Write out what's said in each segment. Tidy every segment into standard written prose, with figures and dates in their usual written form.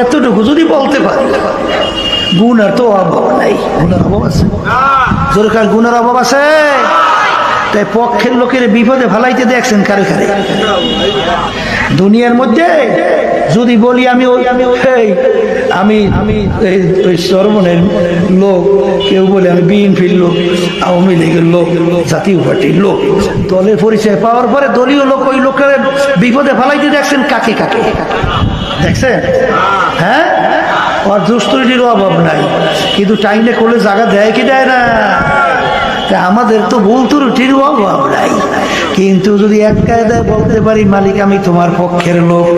এতটুকু যদি বলতে পারি, গুনার তো অভাব নাই। গুনার অভাব আছে? জোরকার গুনার অভাব আছে? তাই পক্ষের লোকের বিপদে ফালাইতে দেখছেন কারে কারে? দুনিয়ার মধ্যে যদি বলি আমি ওই চরমনের লোক, কেউ বলে আমি বিএনপির লোক, আওয়ামী লীগের লোক, জাতীয় পার্টির লোক, দলের পরিচয় পাওয়ার পরে দলীয় লোক ওই লোকের বিপদে ফালাইতে দেখছেন কাকে কাকে দেখছেন? হ্যাঁ, আর দুষ্টুটির অভাব নাই, কিন্তু টাইমে করলে জায়গা দেয় কি দেয় না? আমাদের তো ভুল ত্রুটির অভাব নাই, কিন্তু যদি এক কায়দায় বলতে পারি মালিক আমি তোমার পক্ষের লোক,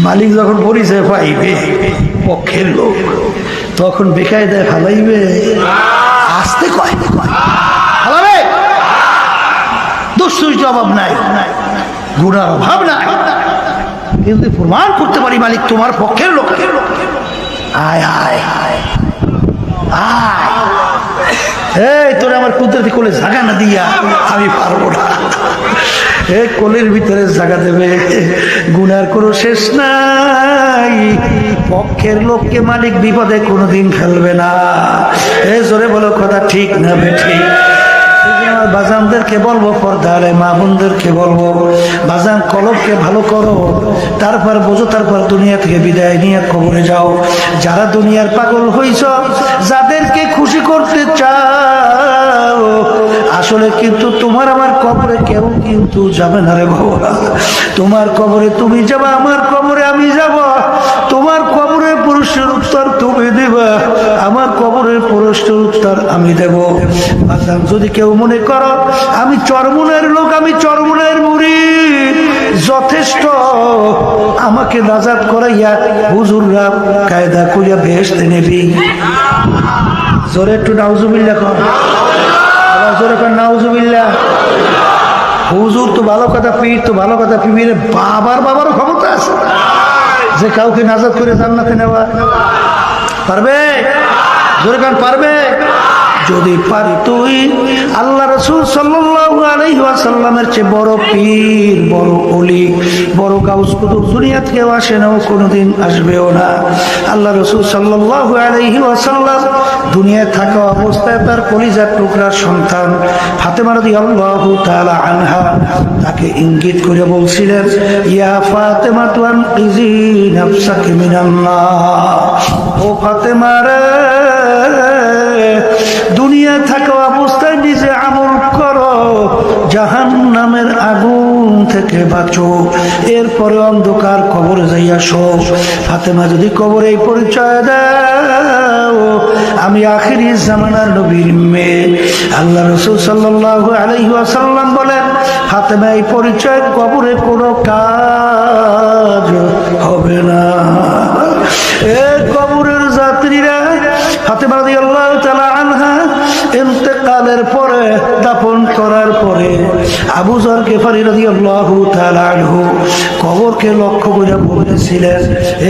মালিক যখন পরিচয় পাইবে পক্ষের লোক, তখন বেকায়দায় ফালাইবে, আসতে কয় ফালাবে। দুষ্টুটির অভাব নাই, গুনার অভাব নাই, কিন্তু প্রমাণ করতে পারি মালিক তোমার পক্ষের লোক, আয় আয় আয় আয়, এই তোরে আমার কুদরতি কোলে জায়গা না দিয়া আমি পারবো না। এই কোলের ভিতরে জায়গা দেবে, গুনার কোনো শেষ নাই। পক্ষের লোককে মালিক বিপদে কোনোদিন ফেলবে না। এই জোরে বলো কথা ঠিক না বেঠিক? আমার বাজানদেরকে বলবো, পর্দার মা বোনদেরকে বলবো, বাজান কলবকে ভালো করো, তারপর বোঝো, তারপর দুনিয়া থেকে বিদায় নিয়ে কবরে যাও। যারা দুনিয়ার পাগল হইছ, যাদেরকে খুশি করতে চাও, আসলে কিন্তু তোমার আমার কবরে কেউ কিন্তু যাবে না রে বাবা। তোমার কবরে তুমি যাবা, আমার কবরে আমি যাব। তোমার কবরের প্রশ্নের উত্তর তুমি দেবা, আমার কবরের প্রশ্নের উত্তর আমি দেব। বাজান যদি কেউ মনে করো আমি চরমনের লোক, আমি চরমনের মুরিদ, যথেষ্ট, আমাকে নাজাত করাইয়া হুজুররা কায়দা করিয়া বেহেশতে নেবি। জোরে একটু নাউজুবিল্লাহ কর, জোরে কর নাউজুবিল্লাহ। হুজুর তো ভালো কথা, পীর তো ভালো কথা, পীরের বাবারও ক্ষমতা আছে যে কাউকে নাজাত করে জান্নাতে নেওয়া। পারবে? জোরে কর পারবে? যদি পারি তুই আল্লাহ রাসূল সাল্লাল্লাহু আলাইহি ওয়াসাল্লামের চেয়ে বড় পীর, বড় ওলি, বড় গাউস কুতুব দুনিয়াত কেউ আসে না, কোনোদিন আসবেও না। আল্লাহ রাসূল সাল্লাল্লাহু আলাইহি ওয়াসাল্লাম দুনিয়ায় থাকা অবস্থায় তার কলিজার টুকরার সন্তান ফাতেমা রাদিয়াল্লাহু তাআলা আনহা তাকে ইঙ্গিত করে বলছিলেন, ইয়া ফাতেমা তুনকিজি নাফসাকি মিনান নার, ও ফাতেমা রে, দুনিয়া থাকা অবস্থায় নিজে আমল করো, জাহান্নামের আগুন থেকে বাঁচো, এরপরে অন্ধকার কবরে যাইয়া শো। ফাতেমা যদি কবরে এই পরিচয় দাও আমি আখিরি জামানার নবীর মেয়ে, আল্লাহ রাসূল সাল্লাল্লাহু আলাইহি ওয়াসাল্লাম বলেন ফাতেমা এই পরিচয় কবরে কোনো কাজ হবে না। এ কবরের যাত্রীরা, ফাতেমা রাদিয়াল্লাহু তাআলা আনহা ইন্তেকালের পরে, দাফন করার পরে আবু যর গিফারী রাদিয়াল্লাহু তাআলা আনহু কবরকে লক্ষ্য করে বলেছিলেন,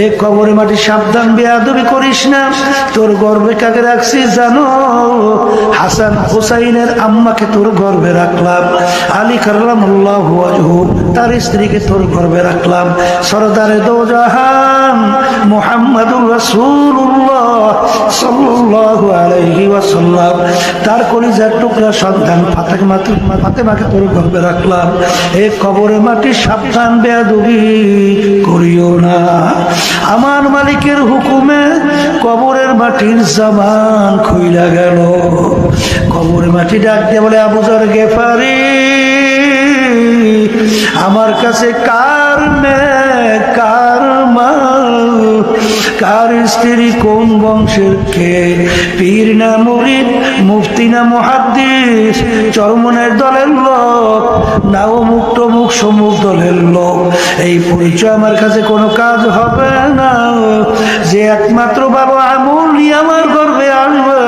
এ কবরে মাটি সাবধান, বেয়াদবি করিস না। তোর গর্ভে কাকে রাখছি জানো? হাসান হুসাইনের আম্মাকে তোর গর্ভে রাখলাম, আলী কাররামাল্লাহু ওয়াজহু তার স্ত্রীকে তোর গর্ভে রাখলাম, সরদারে দো জাহান মুহাম্মাদুর রাসূলুল্লাহ সাল্লাল্লাহু আলাইহি ওয়াসাল্লাম তার কলিজার টুকরা সন্তান ফাতেমাকে তোর গর্ভে রাখলাম। এই কবরে মাটি সাবধান, বেয়াদবি করিও না। আমার মালিকের হুকুমে কবরের মাটির জামান খুইলা গেল। কবরের মাটি ডাক দিয়ে বলে, আবু যর গিফারী, আমার কাছে কার মেয়ে, কার মা, কার স্ত্রী, কোন বংশের কে, পীর না মুরিদ, মুফতি না মুহাদ্দিস, চরমনের দলের লোক না অমুক তমুক সমুক দলের লোক, এই পরিচয় আমার কাছে কোনো কাজ হবে না। যে একমাত্র বাবা আমল নিয়ে আমার গর্বে আসবে,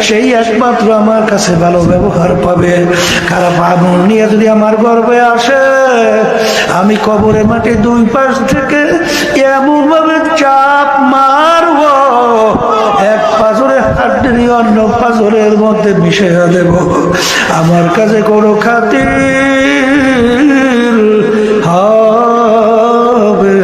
সেই একমাত্র আমার কাছে ভালো ব্যবহার পাবে। খারাপ আমল নিয়ে যদি আমার গর্বে আসে, আমি কবরে মাটি দুই পাশ থেকে এমন ভাবে চাপ মারব, এক পাথরে হাড্ডি অন্য পাথরের মধ্যে মিশে দেব। আমার কাছে কোনো খাতির হবে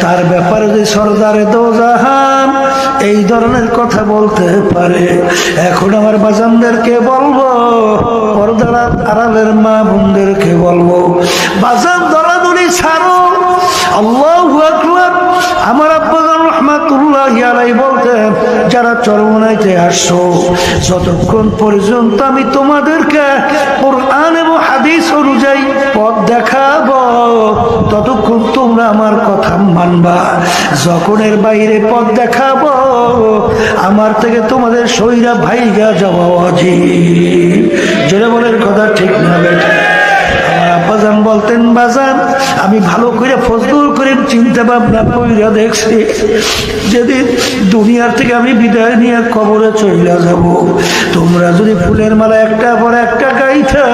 তার ব্যাপারে যে সরদারে দোজাহান এই ধরনের কথা বলতে পারে। এখন আমার বাজানদেরকে বলবো, পর্দার আড়ালের মা বোনদেরকে বলবো, বাজান দলাদলি ছাড়ো। আল্লাহু আকবার। আমার আব্বা রহমাতুল্লাহি আলাইহি বলতেন, যারা চরমনাইতে আসছো, যতক্ষণ পর্যন্ত আমি তোমাদেরকে কোরআন এবং হাদিস অনুযায়ী পথ দেখাবো, ততক্ষণ তোমরা আমার কথা মানবা। যখন এর বাইরে পথ দেখাবো, আমার থেকে তোমাদের সইরা ভাইগা যাওয়া উচিত। যেটা বলেন কথা ঠিক না বেটা? আমার আব্বাজান বলতেন, বাজান আমি ভালো করে ফজল করে চিন্তা ভাবনা কইরা দেখছি, যেদিন দুনিয়ার থেকে আমি বিদায় নিয়ে কবরে চলে যাব, তোমরা যদি ফুলের মালা একটা পর একটা গাইতা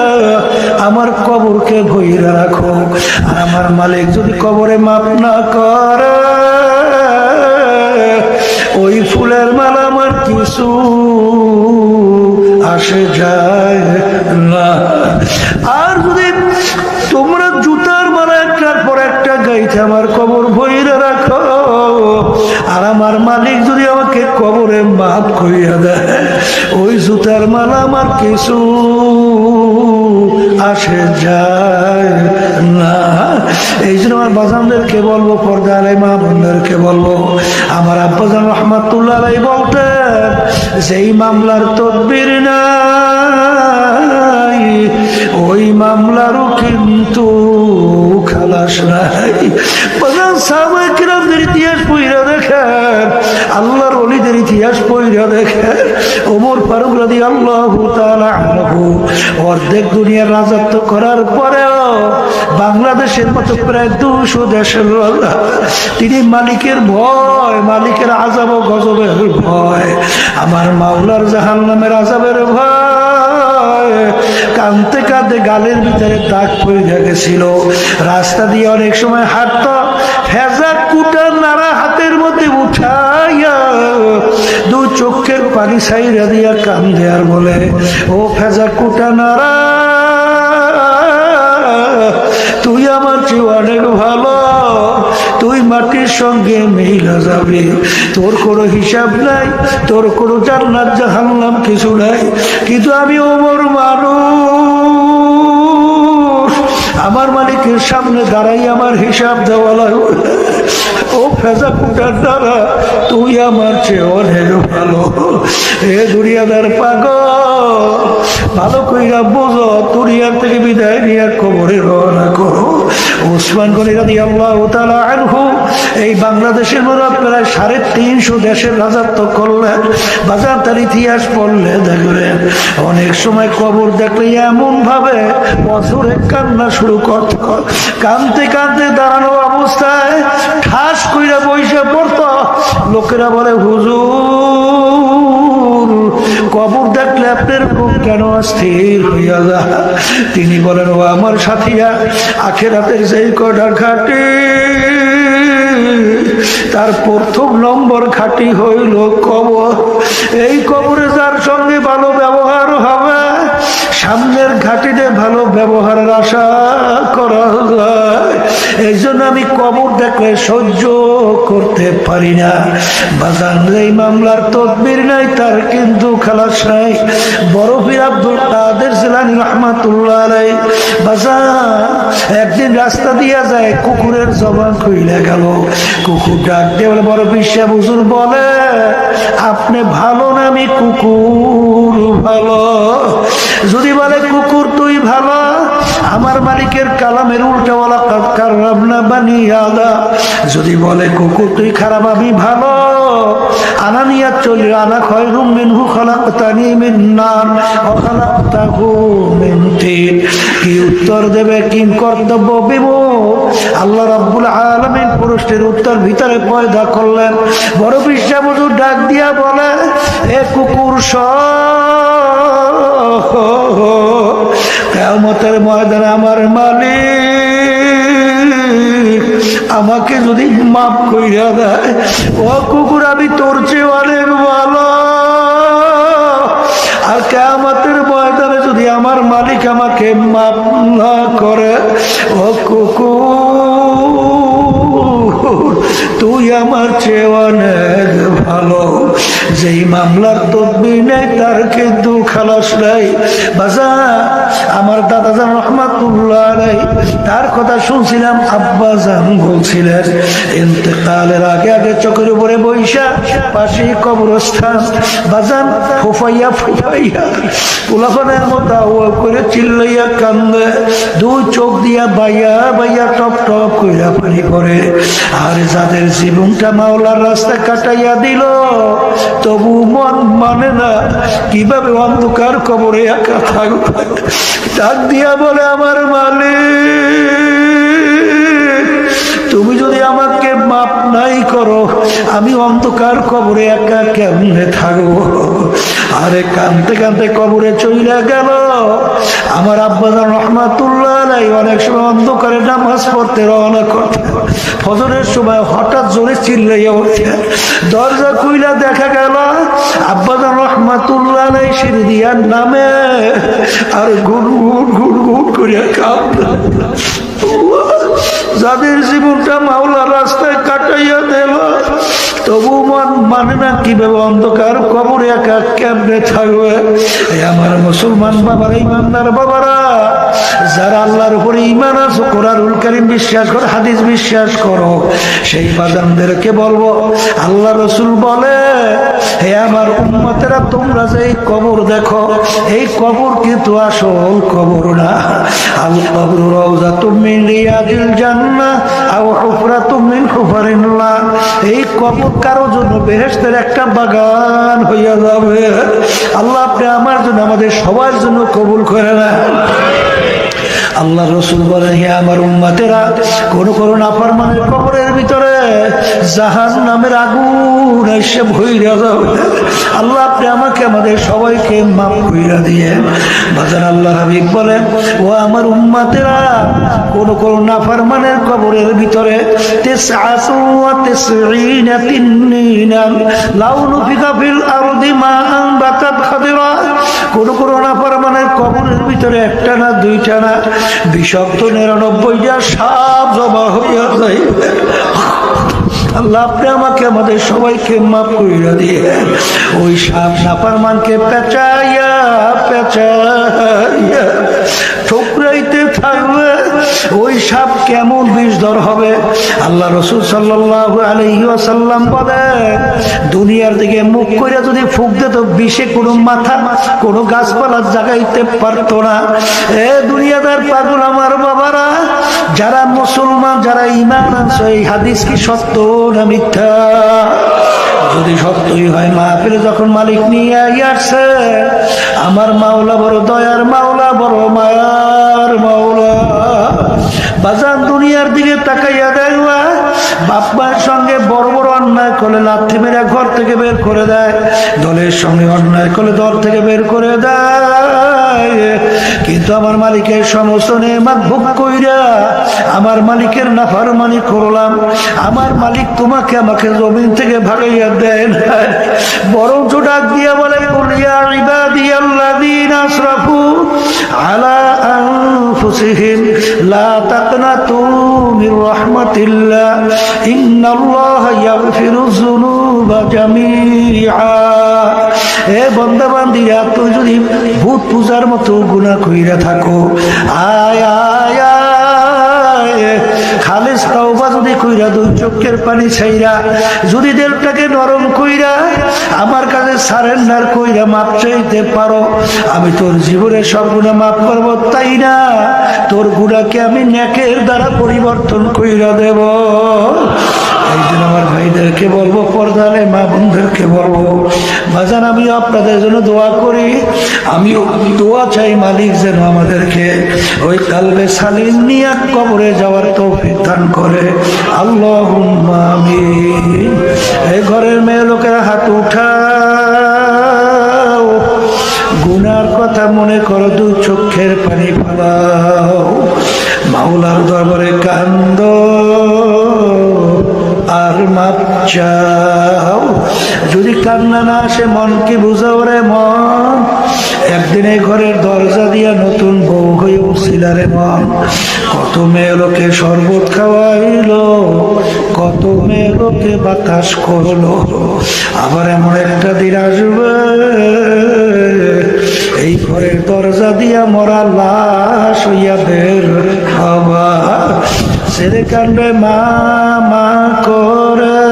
আমার কবরকে ভইরা রাখো, আর আমার মালিক যদি কবরে মাপ না করে, ওই ফুলের মালা আমার কিছু আসে যায় না। আর যদি তোমরা জুতার মালা একটার পর একটা গাইতে আমার কবর ভইরা রাখো, আর আমার মালিক যদি আমাকে কবরে মাফ করিয়া দেয়, ওই জুতার মালা আমার কিছু আসে যায় না। এই জন্য আমার বাজানদেরকে বলবো, পর্দা আলাই মা বোনদেরকে বলবো, আমার আব্বাজান রহমাতুল্লাহ আলাইহি বলতেন, যেই মামলার তদবির নাই, ওই মামলারও কিন্তু খালাস নাই। বাজান সাহাবায়ে কিরামদের ইতিহাস পড়া দেখেন, আল্লাহর ওলিদের ইতিহাস পড়া দেখেন। ওমর ফারুক রাদিয়াল্লাহু তাআলা আনহু অর্ধেক দুনিয়ার রাজত্ব করার পরেও বাংলাদেশের মতো প্রায় 200 দেশের রাজা, তিনি মালিকের ভয়, মালিকের আযাব ও গজবের ভয়, আমার মাওলার জাহান্নামের আযাবের ভয়, কাঁদতে কাঁদতে গালের ভিতরে দাগ পড়ে গেছিল। রাস্তা দিয়ে অনেক সময় হাঁটত, ফেজা কুটা নাড়া হাতের মধ্যে উঠাইয়া দু চোখের পানি ছাইরা দিয়া কান্দে আর বলে, ও ফেজা কুটা নাড়া, তুই আমার চেয়ে অনেক ভালো, তুই মাটির সঙ্গে মিলা যাবে, তোর কোনো হিসাব নাই, তোর কোনো জান্নাত জাহান্নাম কিছু নাই, কিন্তু আমি ওমর মানুষ, আমার মালিকের সামনে দাঁড়াই আমার হিসাব দেওয়া লাগবে। ও ফেজা কুটার দ্বারা তুই আমার চেয়ে অনেক ভালো। এ দুনিয়াদার পাগল, ভালো কইরা বোঝো, দুনিয়ার থেকে বিদায় নিয়ে কবরে রওনা করো। ওসমান গনি রাদিয়াল্লাহু তাআলা আনহু এই বাংলাদেশের মধ্যে প্রায় 350 দেশের রাজত্ব করলেন। বাজার তার ইতিহাস পড়লে দেখবেন, অনেক সময় কবর দেখলে এমন ভাবে বছরে কান্না শুরু করত, কাঁদতে কাঁদতে দাঁড়ানো অবস্থায় ঠাস কইরা বইসা পড়ত। লোকেরা বলে, হুজুর কবর দেখলে আপনার বুক কেন অস্থির হইয়া যায়? তিনি বলেন, ও আমার সাথীরা, আখিরাতের যেই কটা ঘাটি, তার প্রথম নম্বর ঘাটি হইল কবর। এই কবরে যার সঙ্গে ভালো ব্যবহার হবে, সামনের ঘাটিতে ভালো ব্যবহারের আশা করা যায়। এই জন্য আমি কবর দেখলে সহ্য করতে পারি না। বাজান এই মামলার তদবির নাই, তার কিন্তু খালাস নাই। বড় পীর আব্দুল কাদের জিলানী রাহমাতুল্লাহ আলাইহি বাজান একদিন রাস্তা দিয়া যায়, কুকুরের জবান খুইলা গেল। কুকুর ডাক দিয়ে বলে, বড় পীর সাহেব হুজুর বলে, আপনি ভালো না আমি কুকুর ভালো? যদি বলে কুকুর তুই ভালো, আমার মালিকের কালামের উল্টা বলা কাররামনা বানি আদম। যদি বলে কুকুর তুই খারাপ আমি ভালো, আনানিয়া চলি, আনা খায়রুম মিনহু খালাকতানি মিন নার ওয়া খালাকতাহু মিন তিন। কি উত্তর দেবে, কি কর্তব্য বিমুখ? আল্লাহ রাব্বুল আলামিন পুরুষের উত্তর ভিতরে পয়দা করলেন। বড় পীর হুজুর ডাক দিয়া বলে, এ কুকুর কিয়ামতের ময়দানে আমার মালিক আমাকে যদি মাফ কইরা দেয়, ও কুকুর আমি তোর চেয়ে অনেক ভালো। আর কিয়ামতের ময়দানে যদি আমার মালিক আমাকে মাফ না করে, ও কুকুর তুই আমার চেয়ে অনেক ভালো। যেই মামলার তদবির নেই তার কিন্তু খালাস নাই। বাজান, আমার দাদাজান রহমাতুল্লাহ আলাইহি তার কথা শুনছিলাম, আব্বাজান বলছিলেন ইন্তেকালের আগে আগে চোখের উপরে বৈশা পাশে কবরস্থান। বাজান ফুফাইয়া ফুফাইয়া পোলাপানের মতো করে চিল্লাইয়া কান্দে, দুই চোখ দিয়া বাইয়া বাইয়া টপ টপ কইরা পানি করে। আর যাদের জীবনটা মাওলার রাস্তায় কাটাইয়া দিল, তবু মন মানে না কিভাবে অন্ধকার কবরে একা থাকবে। ডাক দিয়া বলে, আমার মালিক, তুমি যদি আমাকে মাপ নাই করো, আমি অন্ধকার কবরে একা কেমনে থাকবো। আরে কানতে কানতে কবরে চইলা গেল। আমার আব্বাজান রহমাতুল্লাহ আলাইহি অনেক সময় অন্ধকারে নামাজ পড়তে রওনা করতেন। ফজরের সময় হঠাৎ জোরে চিল্লাইয়া উঠে, দরজা খুইলা দেখা গেল আব্বাজান রহমাতুল্লাহ আলাইহি সিঁড়ি দিয়া নামে আর গুনগুন গুনগুন করে কাঁদে। যাদের জীবনটা মাওলার রাস্তায় কাটাইয়া দিল, তবু মন মানে না কিভাবে অন্ধকার কবরে একা কেমনে থাকবে। আমার মুসলমান বাবারা, ইমানদার বাবারা, যারা আল্লাহর উপরে ঈমান আছে, কোরআনুল কারীম বিশ্বাস করো, হাদিস বিশ্বাস করো, সেই বাজানদেরকে বলবো, আল্লাহ রাসূল বলে, হে আমার উম্মতেরা, তোমরা যে এই কবর দেখো, এই কবর কিন্তু আসল কবর না। আল কবরু রাউযাতুম মিন রিয়াদিল জান্নাহ আও হুফরাতুম মিন হুফারিল্লাহ। এই কবর কারো জন্য বেহেশতের একটা বাগান হইয়া যাবে। আল্লাহ আপনি আমার জন্য, আমাদের সবার জন্য কবুল করে নেন। আল্লাহ রসুল বলেন, হে আমার উম্মতেরা, কোন কোন নাফরমানের কবরের ভিতরে জাহান্নামের আগুন এসে ভইরা যাবে। আল্লাহ আপনি আমাকে, আমাদের সবাইকে মাফ কইরা দিয়ে। বাজান আল্লাহ হাবিব বলেন, ও আমার উম্মতেরা, কোন কোন নাফরমানের কবরের ভিতরে 99 তিন্নিনান লাউ নুফিকা ফিল আরদি মা আনবাতাত খাদিরা। কোন কোন নাফরমানের কবরের ভিতরে একটা না দুইটা না, বিষাক্ত 99টা সাপ জমা হইয়া যায়। আল্লাহ আপনি আমাকে, আমাদের সবাইকে মাফ কইরা দিয়ে। ওই সাপ নাফরমানকে পেঁচাইয়া পেঁচাইয়া ঠোকরাইতে থাকবে। ওই সাপ কেমন বিষধর হবে। আল্লাহ রাসূল সাল্লাল্লাহু আলাইহি ওয়াসাল্লাম বলে, দুনিয়ার দিকে মুখ করে যদি ফুঁক দিত, বিষে কোনো মাথা, কোনো গাছপালা জাগাইতে পারতো না। এ দুনিয়াদার পাগল আমার বাবারা, যারা মুসলমান, যারা ঈমান আনছে, এই হাদিস কি সত্য না মিথ্যা? যদি সত্যই হয়, মাহফিলে যখন মালিক নিয়ে আসছে, আমার মাওলা বড় দয়ার মাওলা, বড় মায়ার মাওলা। বাজান দুনিয়ার দিকে তাকাইয়া দেখবা, বাপ মায়ের সঙ্গে বড় বড় অন্যায় করলে লাথি মেরে ঘর থেকে বের করে দেয়, দলের সঙ্গে অন্যায় করলে দল থেকে বের করে দেয়। কিন্তু আমার মালিকের সমস্ত নেয়ামত ভোগ কইরা আমার মালিকের নাফরমানি করলাম, আমার মালিক তোমাকে আমাকে জমিন থেকে ভাগাইয়া দেয় না, বরঞ্চ ডাক দিয়া বলে, কুল ইয়া ইবাদিয়াল্লাযীনা আসরাফু আলা আনফুসিহিম লা তাকনাতু মির রাহমাতিল্লাহ ইন্নাল্লাহা ইয়াগফিরুয যুনুবা জামিআ। এ বান্দা বান্দিরা, তুই যদি ভূত পূজার মতো গুনাহ কইরা থাকো, আয় আয় আয়, খালিস তওবা যদি কইরা, দুই চোখের পানি ছাইরা যদি দিলটাকে নরম কইরা আমার কাছে সারেন্ডার কইরা মাপ চাইতে পারো, আমি তোর জীবনের সব গুনাহ মাফ করব। তাই না, তোর গুনাহকে আমি নেকের দ্বারা পরিবর্তন কইরা দেব। এই জন্য আমার ভাইদেরকে বলবো, পর্দালে মা বোনদেরকে বলবো, বাজান আমি আপনাদের জন্য দোয়া করি। আমিও দোয়া চাই, মালিক যেন আমাদেরকে ওই কালবে সালিম নিয়ে কবরে যাওয়ার তৌফিক দান করে। আল্লাহুম্মা আমিন। এই ঘরের মেয়ে লোকেরা হাত উঠাও, গুনার কথা মনে করো, দুই চোখের পানি ফেলাও, মাওলার দরবারে কান্দো আর মাপ চাও। যদি কান্না না আসে, মনকে বুঝাও রে মন, একদিন এই ঘরের দরজা দিয়া নতুন বউ হয়ে উঠছিল রে মন। কত মেয়ে লোকে শরবত খাওয়াইলো, কত মেয়ে লোকে বাতাস করলো। আবার এমন একটা দিন আসবে এই ঘরের দরজা দিয়া মরা লাশ হইয়া বের হবা। ছেলে কান্দে মা মা করে,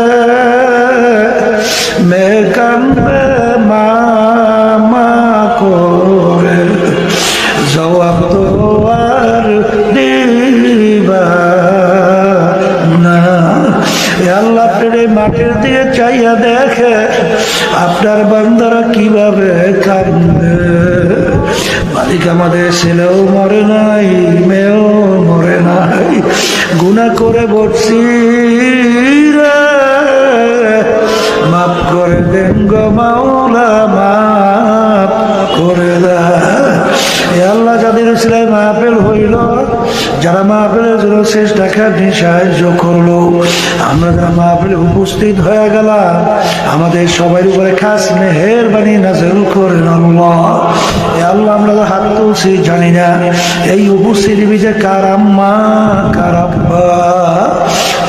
মেয়ে কান্দে মা মা করে, জবাব তো আর দিবা না। আল্লাহ পেড়ে মাটির দিয়ে চাইয়া দেখে আপনার বান্দারা কিভাবে কাঁদবে। মালিক আমাদের ছেলেও মরে নাই, মেয়েও মরে নাই, গুনাহ করে বসছি রে, মাফ করে দেন গো মাওলা, মাফ করে দেন। আল্লাহ যাদের ছেলে মাহফিল হইল, যারা মাহফিলের জন্য শেষ টাকা নিয়ে সাহায্য করলো, আমরা যারা মাহফিলে উপস্থিত হয়ে গেলাম, আমাদের সবার উপরে খাস মেহেরবানি নাযিল করেন আল্লাহ। আল্লাহ আমরা তো হাত তুলছি জানি না এই উপস্থিতি বিজে কার আম্মা, কার আব্বা,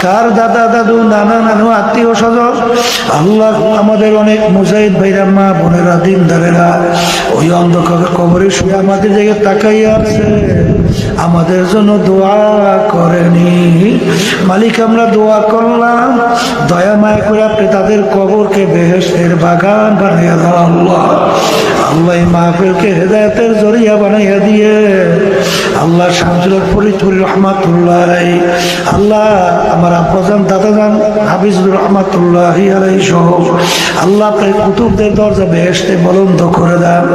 কার দাদা দাদু, নানা নানু, আত্মীয় স্বজন। আল্লাহ আমাদের অনেক মুজাহিদ ভাইরা, মা বোনেরা, দিনদারেরা ওই অন্ধকার কবরে শুয়ে আমাদের দিকে তাকাইয়া আছে, আমাদের জন্য দোয়া করেনি। মালিক আমরা দোয়া করলাম, দয়া মায়া করে আপনি তাদের কবরকে বেহেশতের বাগান বানিয়ে দেন আল্লাহ। আল্লাহ এই মাহফিলকে হেদায়েতের জরিয়া বানাইয়া দিয়ে আল্লাহ শামসুল ফরিদপুর রহমাতুল্লাহ আলাইহি, আল্লাহ আমার আব্বাজান দাদাজান হাফিজুর রহমাতুল্লাহ আলাইহি সহ আল্লাহ আপনার কুতুবদের দরজা বেহেশতে বুলন্দ করে দেন,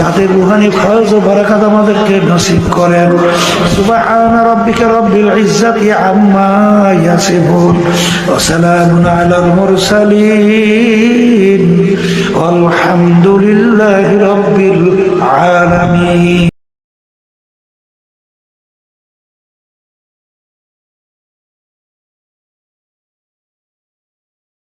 তাদের রুহানি ফয়জ ও বারাকাত আমাদেরকে নসিব করেন। সুবহান রাব্বিকা রাব্বিল ইজ্জাতি আম্মা ইয়াসিফুন ওয়া সালামুন আলাল মুরসালিন ওয়ালহামদুলিল্লাহি রাব্বিল আলামিন।